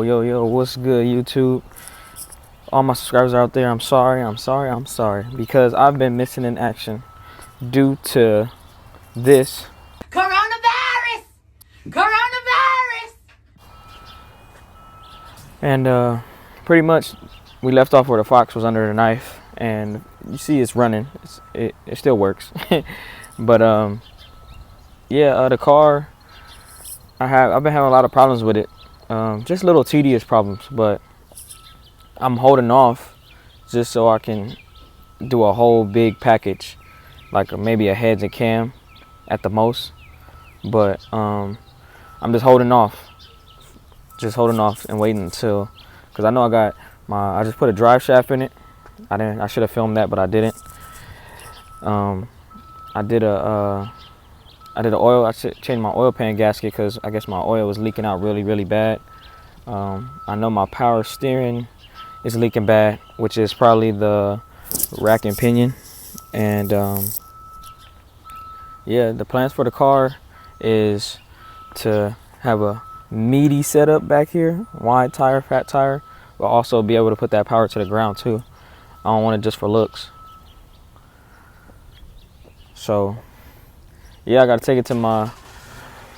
Yo, what's good, YouTube? All my subscribers out there, I'm sorry. Because I've been missing in action due to this. Coronavirus! And pretty much we left off where the fox was under the knife. And you see it's running. It still works. But the car, I've been having a lot of problems with it. Just little tedious problems, but I'm holding off just so I can do a whole big package, like maybe a heads and cam at the most. But I'm just holding off and waiting until, because I know I just put a drive shaft in it. I should have filmed that, but I didn't. I did an oil. I changed my oil pan gasket because I guess my oil was leaking out really bad. I know my power steering is leaking bad, which is probably the rack and pinion. And the plans for the car is to have a meaty setup back here, wide tire, fat tire, but also be able to put that power to the ground too. I don't want it just for looks. So yeah, I gotta take it to my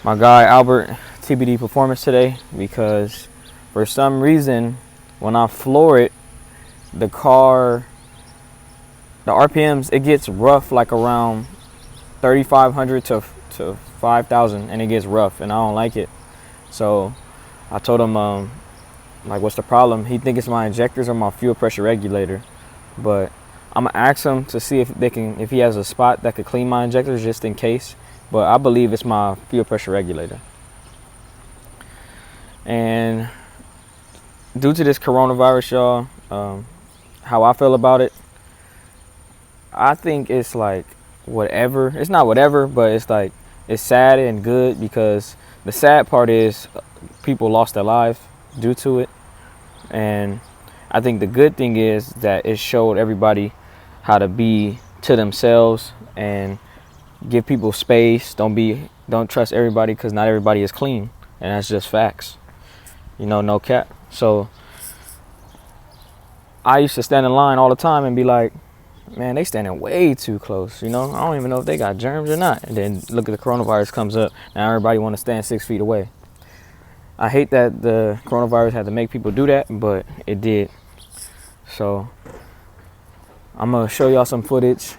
guy Albert, TBDperformance today, because for some reason when I floor it, the RPMs, it gets rough like around 3,500 to 5,000, and it gets rough, and I don't like it. So I told him like, what's the problem? He thinks it's my injectors or my fuel pressure regulator, but I'm gonna ask him to see if he has a spot that could clean my injectors just in case. But I believe it's my fuel pressure regulator. And due to this coronavirus, y'all, how I feel about it, I think it's like whatever. It's not whatever, but it's like, it's sad and good, because the sad part is people lost their lives due to it. And I think the good thing is that it showed everybody how to be to themselves and give people space. Don't trust everybody, because not everybody is clean, and that's just facts. No cap. So I used to stand in line all the time and be like, man, they standing way too close. I don't even know if they got germs or not. And then look at the coronavirus comes up. Now everybody want to stand 6 feet away. I hate that the coronavirus had to make people do that, but it did. So I'm gonna show y'all some footage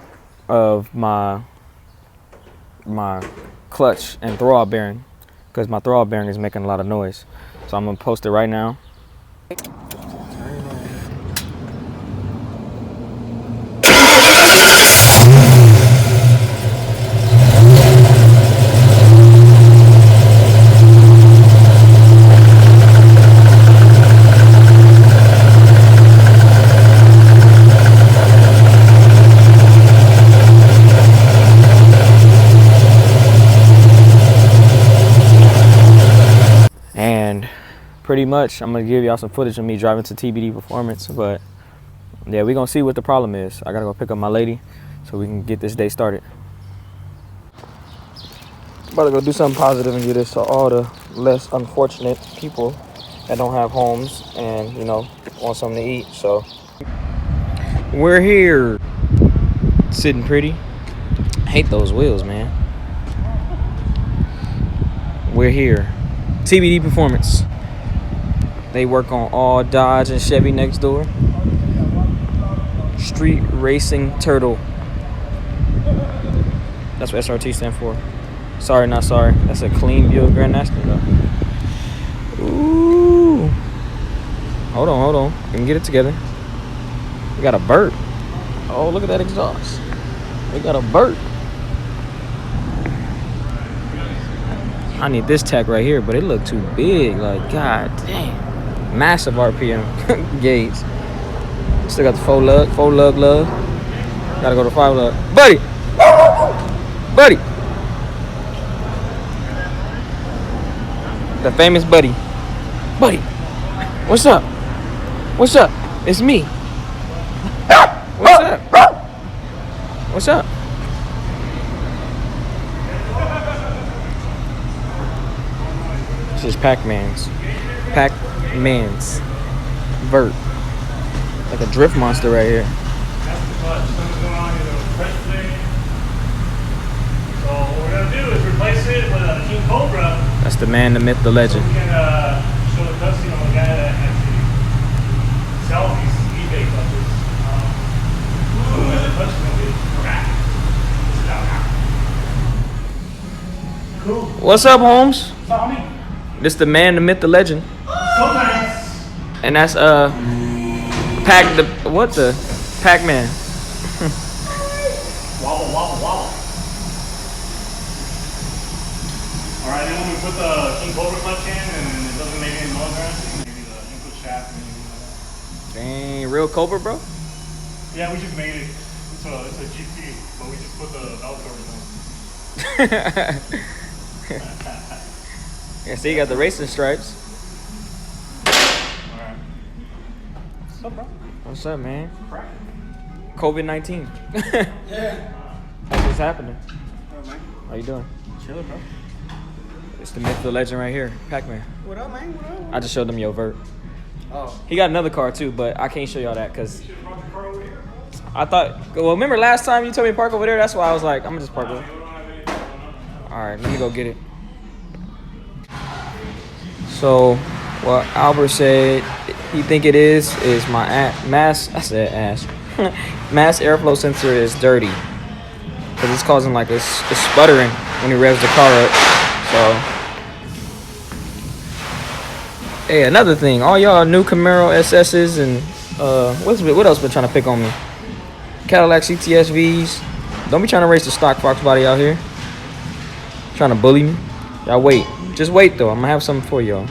of my clutch and throwout bearing, because my throwout bearing is making a lot of noise. So I'm gonna post it right now. Pretty much, I'm gonna give y'all some footage of me driving to TBDperformance, but yeah, we're gonna see what the problem is. I gotta go pick up my lady so we can get this day started. About to go do something positive and give this to all the less unfortunate people that don't have homes and want something to eat. So we're here, sitting pretty. I hate those wheels, man. We're here, TBDperformance. They work on all Dodge and Chevy next door. Street Racing Turtle. That's what SRT stand for. Sorry, not sorry. That's a clean Buick Grand National though. Ooh. Hold on. Let me get it together. We got a burp. Oh, look at that exhaust. We got a burp. I need this tack right here, but it looked too big. Like, god damn. Massive RPM gauge. Still got the 4 lug. Gotta go to 5 lug. Buddy! The famous Buddy. What's up? It's me. What's up? This is Pac-Man's. man's vert. Like a drift monster right here. That's the clutch. Something's going on here. Pressure thing. So what we're gonna do is replace it with a King Cobra. That's the man, the myth, the legend. So we can show the customer, the guy that actually sells these eBay clutches. The clutch is gonna be cracked. This is out now. Cool. What's up, Holmes? What's up, homie? This the man, the myth, the legend. Sometimes. And that's Pac-Man. Wobble, wobble, wobble. Alright, then when we put the King Cobra clutch in and it doesn't make any noise or anything, maybe the input shaft and anything like that. Dang, real Cobra, bro? Yeah, we just made it. It's a GT, but we just put the belt covers on. Yeah, see, you got the racing stripes. Alright. What's up, bro? What's up, man? Crack. COVID-19. Yeah. That's what's happening. What up, man? How you doing? Chilling, bro. It's the myth, the legend right here, Pac-Man. What up, man? What up? I just showed them your vert. Oh. He got another car too, but I can't show y'all that because I thought. Well, remember last time you told me to park over there? That's why I was like, I'm gonna just park over. All right, let me go get it. So, what Albert said he think it is my mass. I said ass. Mass airflow sensor is dirty because it's causing like it's sputtering when he revs the car up. So, hey, another thing, all y'all new Camaro SS's and what else been trying to pick on me? Cadillac CTS-Vs. Don't be trying to race the stock Foxbody out here. Trying to bully me. Y'all wait. Just wait though. I'm gonna have something for y'all.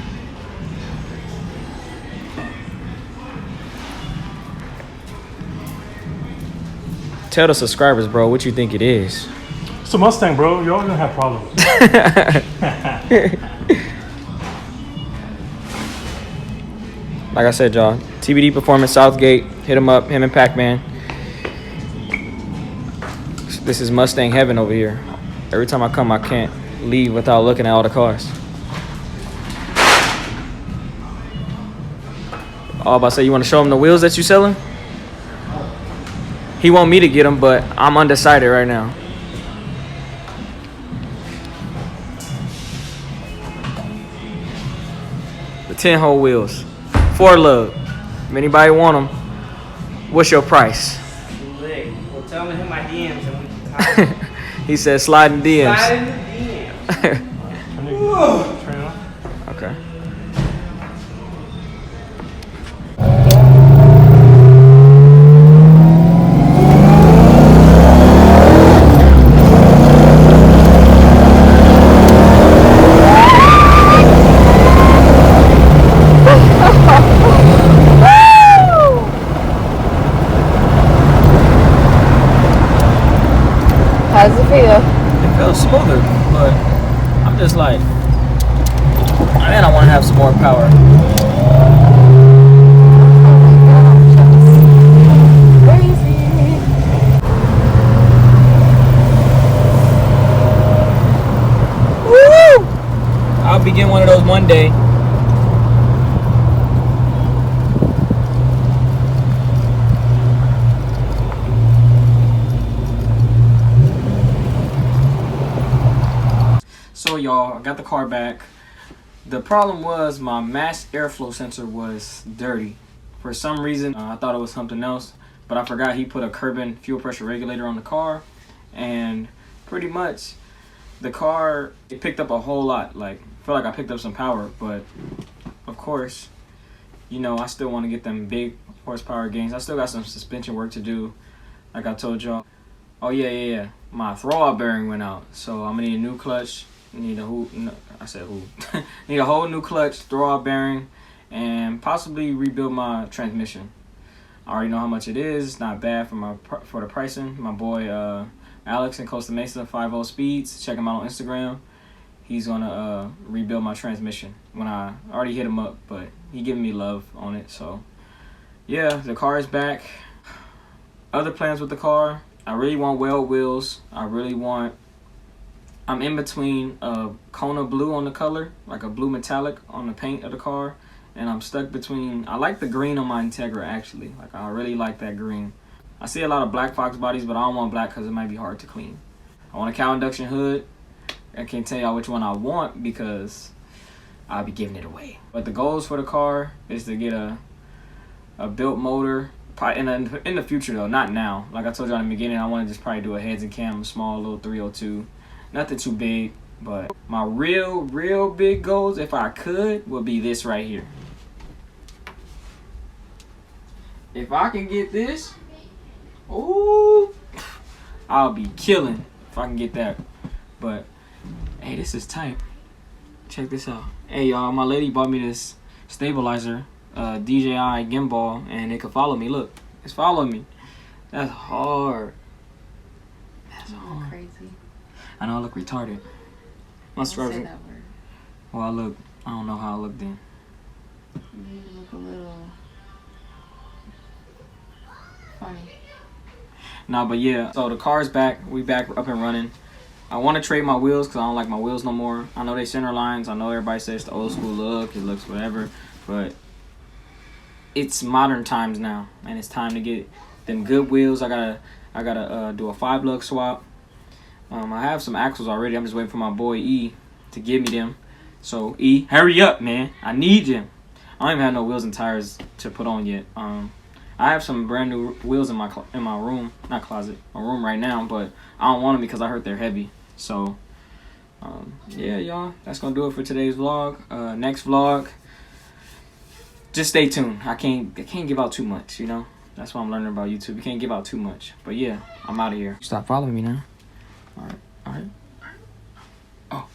Tell the subscribers, bro, what you think it is. It's a Mustang, bro. You're always gonna have problems. Like I said, y'all, TBDperformance Southgate. Hit him up, him and Pac-Man. This is Mustang heaven over here. Every time I come, I can't leave without looking at all the cars. Oh, about to say, you want to show him the wheels that you selling? He want me to get them, but I'm undecided right now. The 10-hole wheels. For love. If anybody want them, what's your price? Well, tell me him my DMs and we can talk. He said slide in DMs. Slide in the DMs. Turn it on. Okay. How does it feel? It feels smoother, but I'm just like, man, I want to have some more power. Crazy. Woo! I'll be getting one of those one day. So y'all, I got the car back. The problem was my mass airflow sensor was dirty. For some reason, I thought it was something else, but I forgot he put a Kerbin fuel pressure regulator on the car, and pretty much the car, it picked up a whole lot. Like, I feel like I picked up some power, but of course, you know, I still want to get them big horsepower gains. I still got some suspension work to do, like I told y'all. Oh yeah. My throwout bearing went out, so I'm gonna need a new clutch. Need a need a whole new clutch, throwout bearing, and possibly rebuild my transmission. I already know how much it is. It's not bad for the pricing. My boy Alex in Costa Mesa, 5.0 Speeds. Check him out on Instagram. He's gonna rebuild my transmission. When I already hit him up, but he giving me love on it. So yeah, the car is back. Other plans with the car. I really want weld wheels. I'm in between Kona blue on the color, like a blue metallic on the paint of the car, and I'm stuck between. I like the green on my Integra actually. Like I really like that green. I see a lot of black Fox bodies, but I don't want black because it might be hard to clean. I want a cow induction hood. I can't tell y'all which one I want because I'll be giving it away. But the goals for the car is to get a built motor. In the future though, not now. Like I told you in the beginning, I want to just probably do a heads and cam, a small little 302. Nothing too big, but my real big goals, if I could, would be this right here. If I can get this, ooh, I'll be killing if I can get that. But hey, this is tight. Check this out. Hey y'all, my lady bought me this stabilizer, DJI gimbal, and it can follow me. Look, it's following me. That's hard. That's hard. Crazy. I know I look retarded. My Don't say scrubs. that word. Well, I don't know how I look then. You look a little funny. Nah, but yeah. So the car's back. We back up and running. I want to trade my wheels because I don't like my wheels no more. I know they center lines. I know everybody says it's the old school look. It looks whatever. But it's modern times now, and it's time to get them good wheels. I gotta do a 5-lug swap. I have some axles already. I'm just waiting for my boy E to give me them. So E, hurry up, man. I need them. I don't even have no wheels and tires to put on yet. I have some brand new wheels in my room, not closet, my room right now, but I don't want them because I heard they're heavy. So yeah, y'all, that's gonna do it for today's vlog. Next vlog, just stay tuned. I can't give out too much, you know. That's what I'm learning about YouTube. You can't give out too much. But yeah, I'm out of here. Stop following me now. All right. Oh.